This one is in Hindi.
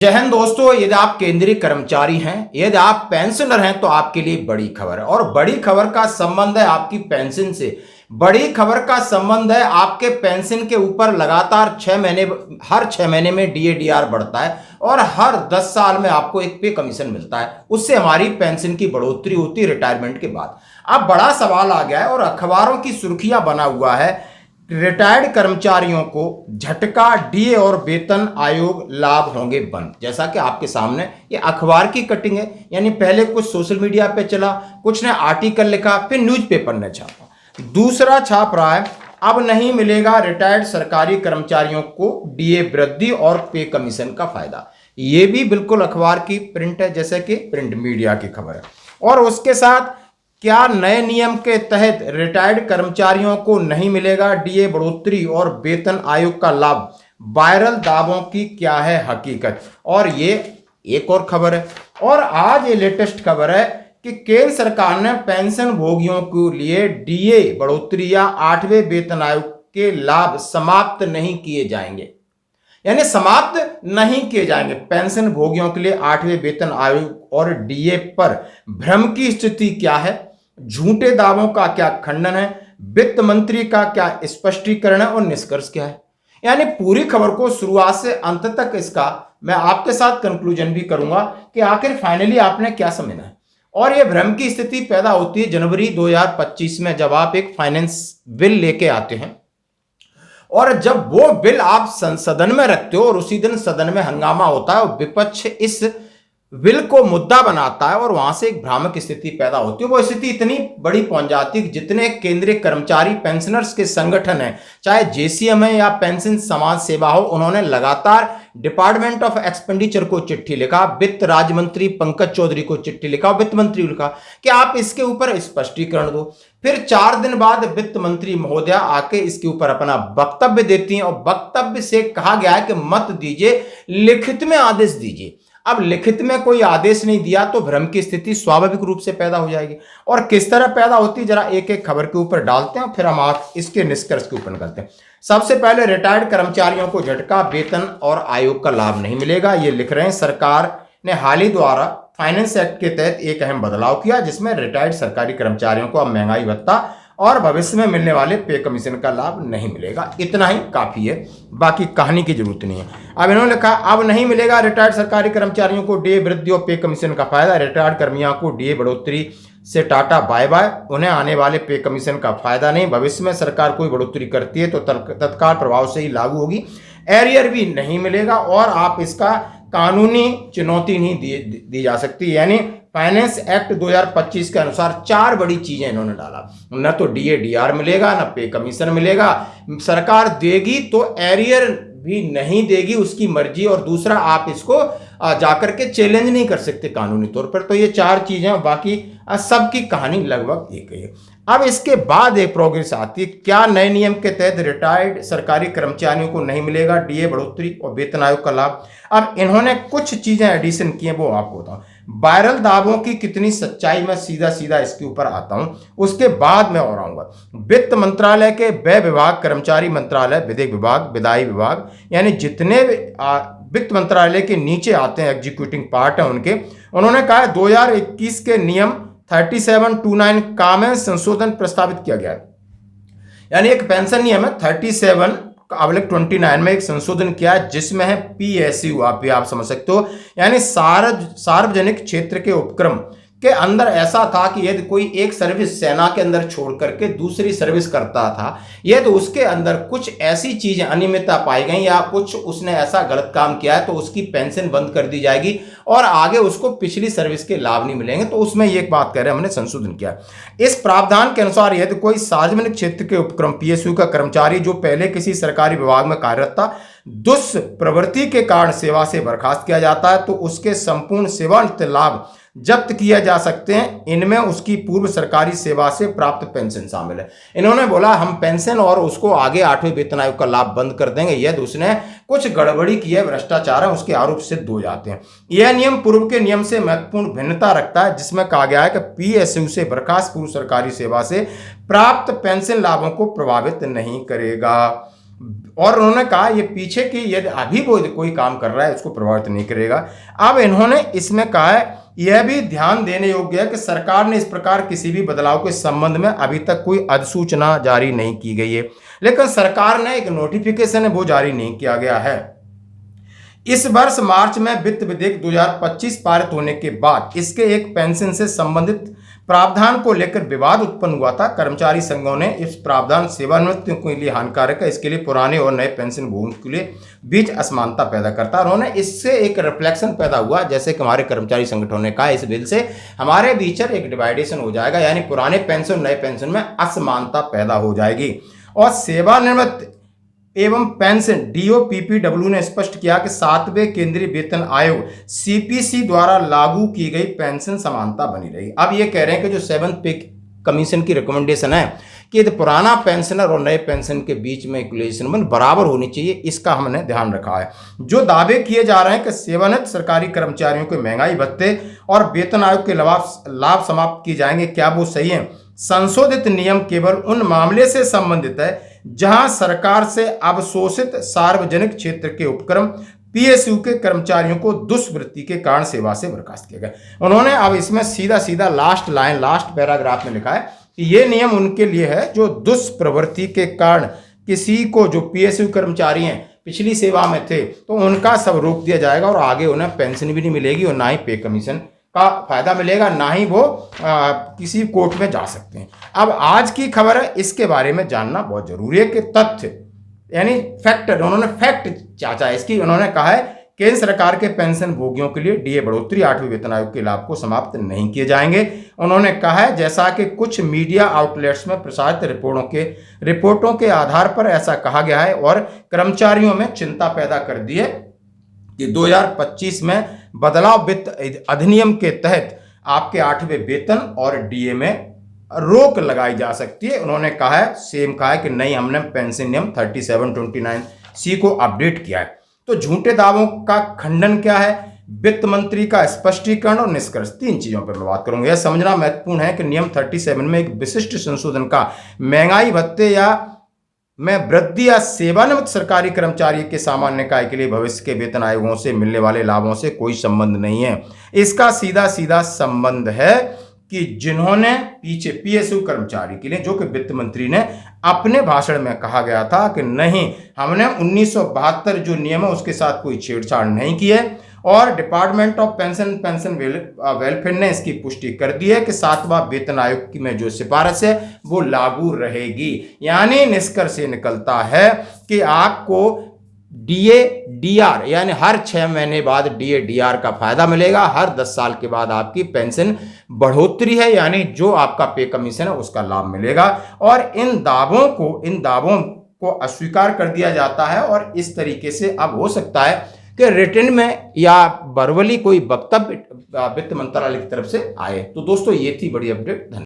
जय हिंद दोस्तों, यदि आप केंद्रीय कर्मचारी हैं, यदि आप पेंशनर हैं तो आपके लिए बड़ी खबर है। और बड़ी खबर का संबंध है आपकी पेंशन से। बड़ी खबर का संबंध है आपके पेंशन के ऊपर लगातार हर 6 महीने में डीए बढ़ता है और हर 10 साल में आपको एक पे कमीशन मिलता है। उससे हमारी पेंशन की बढ़ोतरी होती है रिटायरमेंट के बाद। अब बड़ा सवाल आ गया है और अखबारों की सुर्खियां बना हुआ है, रिटायर्ड कर्मचारियों को झटका, डीए और वेतन आयोग लाभ होंगे बंद। जैसा कि आपके सामने ये अखबार की कटिंग है, यानी पहले कुछ सोशल मीडिया पे चला, कुछ ने आर्टिकल लिखा, फिर न्यूज़पेपर ने छापा, दूसरा छाप रहा है अब नहीं मिलेगा रिटायर्ड सरकारी कर्मचारियों को डीए वृद्धि और पे कमीशन का फायदा। ये भी बिल्कुल अखबार की प्रिंट है, जैसे कि प्रिंट मीडिया की खबर है। और उसके साथ क्या नए नियम के तहत रिटायर्ड कर्मचारियों को नहीं मिलेगा डीए बढ़ोतरी और वेतन आयोग का लाभ? वायरल दावों की क्या है हकीकत? और ये एक और खबर है, और आज ये लेटेस्ट खबर है कि केंद्र सरकार ने पेंशन भोगियों के लिए डीए बढ़ोतरी या 8वें वेतन आयोग के लाभ समाप्त नहीं किए जाएंगे, यानी समाप्त नहीं किए जाएंगे। पेंशन भोगियों के लिए 8वें वेतन आयोग और डीए पर भ्रम की स्थिति क्या है, झूठे दावों का क्या खंडन है, वित्त मंत्री का क्या स्पष्टीकरण है और निष्कर्ष क्या है? यानी पूरी खबर को शुरुआत से अंत तक इसका मैं आपके साथ कंक्लूजन भी करूंगा कि आखिर फाइनली आपने क्या समझना है। और यह भ्रम की स्थिति पैदा होती है जनवरी 2025 में, जब आप एक फाइनेंस बिल लेके आते हैं और जब वो बिल आप सदन में रखते हो और उसी दिन सदन में हंगामा होता है और विपक्ष इस बिल को मुद्दा बनाता है और वहां से एक भ्रामक स्थिति पैदा होती है। वो स्थिति इतनी बड़ी पहुंच जाती है कि जितने केंद्रीय कर्मचारी पेंशनर्स के संगठन हैं, चाहे जेसीएम है या पेंशन समाज सेवा हो, उन्होंने लगातार डिपार्टमेंट ऑफ एक्सपेंडिचर को चिट्ठी लिखा, वित्त राज्य मंत्री पंकज चौधरी को चिट्ठी लिखा, वित्त मंत्री को लिखा कि आप इसके ऊपर स्पष्टीकरण दो। फिर 4 दिन बाद वित्त मंत्री महोदया आके इसके ऊपर अपना वक्तव्य देती हैं और वक्तव्य से कहा गया है कि मत दीजिए, लिखित में आदेश दीजिए। अब लिखित में कोई आदेश नहीं दिया तो भ्रम की स्थिति स्वाभाविक रूप से पैदा हो जाएगी। और किस तरह पैदा होती है, जरा एक एक खबर के ऊपर डालते हैं, फिर हम आप इसके निष्कर्ष के ऊपर करते हैं। सबसे पहले रिटायर्ड कर्मचारियों को झटका, वेतन और आयोग का लाभ नहीं मिलेगा। ये लिख रहे हैं सरकार ने हाल ही द्वारा फाइनेंस एक्ट के तहत एक अहम बदलाव किया, जिसमें रिटायर्ड सरकारी कर्मचारियों को अब महंगाई भत्ता और भविष्य में मिलने वाले पे कमीशन का लाभ नहीं मिलेगा। इतना ही काफी है, बाकी कहानी की जरूरत नहीं है। अब इन्होंने लिखा अब नहीं मिलेगा रिटायर्ड सरकारी कर्मचारियों को डीए वृद्धि और पे कमीशन का फायदा। रिटायर्ड कर्मियों को डीए बढ़ोतरी से टाटा बाय बाय, उन्हें आने वाले पे कमीशन का फायदा नहीं। भविष्य में सरकार कोई बढ़ोतरी करती है तो तत्काल प्रभाव से ही लागू होगी। एरियर भी नहीं मिलेगा और आप इसका कानूनी चुनौती नहीं दी जा सकती। यानी फाइनेंस एक्ट 2025 के अनुसार 4 बड़ी चीजें इन्होंने डाला, न तो डीए डीआर मिलेगा, न पे कमीशन मिलेगा। सरकार देगी तो एरियर भी नहीं देगी, उसकी मर्जी। और दूसरा, आप इसको जाकर के चैलेंज नहीं कर सकते कानूनी तौर पर। तो ये 4 चीजें, बाकी सबकी कहानी लगभग एक ही है। अब इसके बाद एक प्रोग्रेस आती है, क्या नए नियम के तहत रिटायर्ड सरकारी कर्मचारियों को नहीं मिलेगा डीए बढ़ोतरी और वेतन आयोग का लाभ? अब इन्होंने कुछ चीजें एडिशन की हैं, वो आपको बताऊं। वायरल दावों की कितनी सच्चाई, मैं सीधा सीधा इसके ऊपर आता हूं, उसके बाद मैं और आऊंगा। वित्त मंत्रालय के व्यय विभाग, कर्मचारी मंत्रालय, विदेश विभाग, विधायी विभाग, यानी जितने वित्त मंत्रालय के नीचे आते हैं, एग्जीक्यूटिव पार्ट है उनके, उन्होंने कहा 2021 के नियम 3729 का में संशोधन प्रस्तावित किया गया है। यानी एक पेंशन नियम है 37/29 में एक संशोधन किया है, जिसमें है पीएसयू, आप समझ सकते हो, यानी सार्वजनिक क्षेत्र के उपक्रम के अंदर ऐसा था कि यदि कोई एक सर्विस सेना के अंदर छोड़ करके दूसरी सर्विस करता था, यदि तो उसके अंदर कुछ ऐसी चीजें अनियमितता पाई गई या कुछ उसने ऐसा गलत काम किया है तो उसकी पेंशन बंद कर दी जाएगी और आगे उसको पिछली सर्विस के लाभ नहीं मिलेंगे। तो उसमें ये एक बात कह रहे हैं, हमने संशोधन किया। इस प्रावधान के अनुसार यदि कोई सार्वजनिक क्षेत्र के उपक्रम पीएसयू का कर्मचारी जो पहले किसी सरकारी विभाग में कार्यरत था, दुष्प्रवृत्ति के कारण सेवा से बर्खास्त किया जाता है तो उसके संपूर्ण सेवानिवृत्ति लाभ जब्त किया जा सकते हैं। इनमें उसकी पूर्व सरकारी सेवा से प्राप्त पेंशन शामिल है। इन्होंने बोला हम पेंशन और उसको आगे 8वें वेतन आयोग का लाभ बंद कर देंगे यदि उसने कुछ गड़बड़ी की है, भ्रष्टाचार है, उसके आरोप सिद्ध हो जाते हैं। यह नियम पूर्व के नियम से महत्वपूर्ण भिन्नता रखता है, जिसमें कहा गया है कि पीएसयू से बर्खास्त पूर्व सरकारी सेवा से प्राप्त पेंशन लाभों को प्रभावित नहीं करेगा। और उन्होंने कहा ये पीछे की यदि अभी वो कोई काम कर रहा है उसको प्रभावित नहीं करेगा। अब इन्होंने इसमें कहा है यह भी ध्यान देने योग्य है कि सरकार ने इस प्रकार किसी भी बदलाव के संबंध में अभी तक कोई अधिसूचना जारी नहीं की गई है, लेकिन सरकार ने एक नोटिफिकेशन है वो जारी नहीं किया गया है। इस वर्ष मार्च में वित्त विधेयक 2025 पारित होने के बाद इसके एक पेंशन से संबंधित प्रावधान को लेकर विवाद उत्पन्न हुआ था। कर्मचारी संघों ने इस प्रावधान सेवानिवृत्तियों के लिए हानिकारक है, इसके लिए पुराने और नए पेंशन भोगियों के लिए बीच असमानता पैदा करता है। उन्होंने इससे एक रिफ्लेक्शन पैदा हुआ, जैसे कि हमारे कर्मचारी संगठनों ने कहा इस बिल से हमारे बीच एक डिवाइडेशन हो जाएगा, यानी पुराने पेंशन नए पेंशन में असमानता पैदा हो जाएगी। और सेवानिवृत्त एवं पेंशन डीओपीपीडब्ल्यू ने स्पष्ट किया कि 7वें केंद्रीय वेतन आयोग सीपीसी द्वारा लागू की गई पेंशन समानता बनी रही। अब ये कह रहे हैं कि जो 7th पे कमीशन की रिकमेंडेशन है कि यदि पुराना पेंशनर और नए पेंशन के बीच में इक्वलाइजेशन बराबर होनी चाहिए, इसका हमने ध्यान रखा है। जो दावे किए जा रहे हैं कि सेवानिवृत्त सरकारी कर्मचारियों के महंगाई भत्ते और वेतन आयोग के लाभ समाप्त किए जाएंगे, क्या वो सही है? संशोधित नियम केवल उन मामले से संबंधित है जहां सरकार से अवशोषित सार्वजनिक क्षेत्र के उपक्रम पीएसयू के कर्मचारियों को दुष्वृत्ति के कारण सेवा से बर्खास्त किया गया। उन्होंने अब इसमें सीधा सीधा लास्ट पैराग्राफ में लिखा है कि ये नियम उनके लिए है जो दुष्प्रवृत्ति के कारण किसी को, जो पीएसयू कर्मचारी हैं पिछली सेवा में थे, तो उनका सब रोक दिया जाएगा और आगे उन्हें पेंशन भी नहीं मिलेगी और ना ही पे कमीशन का फायदा मिलेगा, ना ही वो किसी कोर्ट में जा सकते हैं। अब आज की खबर है, इसके बारे में जानना बहुत जरूरी है कि तथ्य यानी फैक्ट, उन्होंने फैक्ट चाचा इसकी, उन्होंने कहा है केंद्र सरकार के पेंशन भोगियों के लिए डीए बढ़ोतरी 8वें वेतन आयोग के लाभ को समाप्त नहीं किए जाएंगे। उन्होंने कहा है जैसा कि कुछ मीडिया आउटलेट्स में प्रसारित रिपोर्टों के आधार पर ऐसा कहा गया है और कर्मचारियों में चिंता पैदा कर दी है कि 2025 में बदलाव वित्त अधिनियम के तहत आपके 8वें वेतन और डीए में रोक लगाई जा सकती है। उन्होंने कहा है कि नहीं, हमने पेंशन नियम 3729C को अपडेट किया है। तो झूठे दावों का खंडन क्या है, वित्त मंत्री का स्पष्टीकरण और निष्कर्ष, 3 चीजों पर मैं बात करूंगा। यह समझना महत्वपूर्ण है कि नियम 37 में एक विशिष्ट संशोधन का महंगाई भत्ते या में वृद्धि या सेवानिवृत्त सरकारी कर्मचारी के सामान्य काय के लिए भविष्य के वेतन आयोगों से मिलने वाले लाभों से कोई संबंध नहीं है। इसका सीधा सीधा संबंध है कि जिन्होंने पीछे पीएसयू कर्मचारी के लिए, जो कि वित्त मंत्री ने अपने भाषण में कहा गया था कि नहीं, हमने 1972 जो नियम है उसके साथ कोई छेड़छाड़ नहीं की है और डिपार्टमेंट ऑफ पेंशन वेलफेयर ने इसकी पुष्टि कर दी है कि 7वां वेतन आयोग की में जो सिफारिश है वो लागू रहेगी। यानी निष्कर्ष से निकलता है कि आपको डीए डीआर यानी हर 6 महीने बाद डीए डीआर का फायदा मिलेगा, हर 10 साल के बाद आपकी पेंशन बढ़ोतरी है यानी जो आपका पे कमीशन है उसका लाभ मिलेगा। और इन दावों को अस्वीकार कर दिया जाता है और इस तरीके से अब हो सकता है कि रिटर्न में या वर्बली कोई वक्तव्य वित्त मंत्रालय की तरफ से आए। तो दोस्तों ये थी बड़ी अपडेट। धन्यवाद।